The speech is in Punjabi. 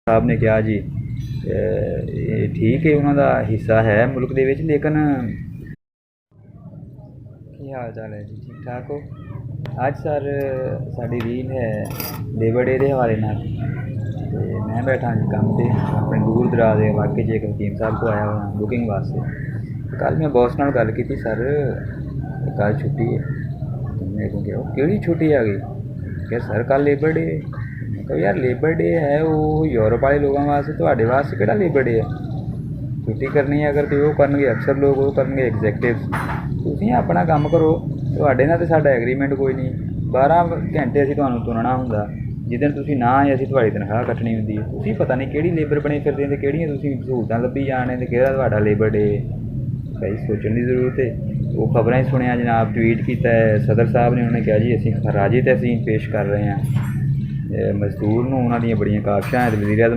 ਸਾਹਿਬ ਨੇ ਕਿਹਾ ਜੀ ਇਹ ਠੀਕ ਹੈ, ਉਹਨਾਂ ਦਾ ਹਿੱਸਾ ਹੈ ਮੁਲਕ ਦੇ ਵਿੱਚ, ਲੇਕਿਨ ਕੀ ਹਾਲ ਚਾਲ ਹੈ ਜੀ, ਠੀਕ ਠਾਕ ਹੋ? ਅੱਜ ਸਰ ਸਾਡੀ ਰੀਲ ਹੈ ਲੇਬਰ ਡੇ ਦੇ ਹਵਾਲੇ ਨਾਲ, ਅਤੇ ਮੈਂ ਬੈਠਾ ਜੀ ਕੰਮ 'ਤੇ ਆਪਣੇ ਦੂਰ ਦਰਾਜ਼ ਦੇ ਇਲਾਕੇ 'ਚ ਇੱਕ ਹਕੀਮ ਸਾਹਿਬ ਕੋਲ ਆਇਆ ਹੋਇਆ ਬੁਕਿੰਗ ਵਾਸਤੇ। ਕੱਲ੍ਹ ਮੈਂ ਬੌਸ ਨਾਲ ਗੱਲ ਕੀਤੀ, ਸਰ ਕੱਲ੍ਹ ਛੁੱਟੀ ਹੈ। ਮੇਰੇ ਕੋਲ ਕਿਹਾ ਕਿਹੜੀ ਛੁੱਟੀ ਆ ਗਈ? ਕਿਹਾ ਸਰ ਕੱਲ੍ਹ ਲੇਬਰ ਡੇ। ਮੈਂ ਕਿਹਾ ਯਾਰ ਲੇਬਰ ਡੇ ਹੈ ਉਹ ਯੂਰਪ ਵਾਲੇ ਲੋਕਾਂ ਵਾਸਤੇ, ਤੁਹਾਡੇ ਵਾਸਤੇ ਕਿਹੜਾ ਲੇਬਰ ਡੇ ਹੈ? ਛੁੱਟੀ ਕਰਨੀ ਹੈ ਅਗਰ ਤਾਂ ਉਹ ਕਰਨਗੇ ਅਫਸਰ ਲੋਕ, ਉਹ ਕਰਨਗੇ ਐਗਜ਼ੈਕਟਿਵ। ਤੁਸੀਂ ਆਪਣਾ ਕੰਮ ਕਰੋ, ਤੁਹਾਡੇ ਨਾਲ ਤਾਂ ਸਾਡਾ ਐਗਰੀਮੈਂਟ ਕੋਈ ਨਹੀਂ। 12 ਘੰਟੇ ਅਸੀਂ ਤੁਹਾਨੂੰ ਤੁਰਨਾ ਹੁੰਦਾ, ਜਿੱਦਣ ਤੁਸੀਂ ਨਾ ਆਏ ਅਸੀਂ ਤੁਹਾਡੀ ਤਨਖਾਹ ਕੱਟਣੀ ਹੁੰਦੀ ਹੈ। ਤੁਸੀਂ ਪਤਾ ਨਹੀਂ ਕਿਹੜੀ ਲੇਬਰ ਬਣੇ ਫਿਰਦੇ ਅਤੇ ਕਿਹੜੀਆਂ ਤੁਸੀਂ ਸਹੂਲਤਾਂ ਲੱਭੀ ਜਾਣੇ ਅਤੇ ਕਿਹੜਾ ਤੁਹਾਡਾ ਲੇਬਰ ਡੇ। ਭਾਈ ਸੋਚਣ ਦੀ ਜ਼ਰੂਰਤ ਹੈ। ਉਹ ਖਬਰਾਂ ਹੀ ਸੁਣਿਆ ਜਨਾਬ, ਟਵੀਟ ਕੀਤਾ ਹੈ ਸਦਰ ਸਾਹਿਬ ਨੇ, ਉਹਨੇ ਕਿਹਾ ਜੀ ਅਸੀਂ ਰਾਜੀ ਤਹਿਸੀਨ ਪੇਸ਼ ਕਰ ਰਹੇ ਹਾਂ ਮਜ਼ਦੂਰ ਨੂੰ, ਉਹਨਾਂ ਦੀਆਂ ਬੜੀਆਂ ਕਾਬਸ਼ਾਂ ਹੈ। ਅਤੇ ਵਜ਼ੀਰ ਆਜ਼ਮ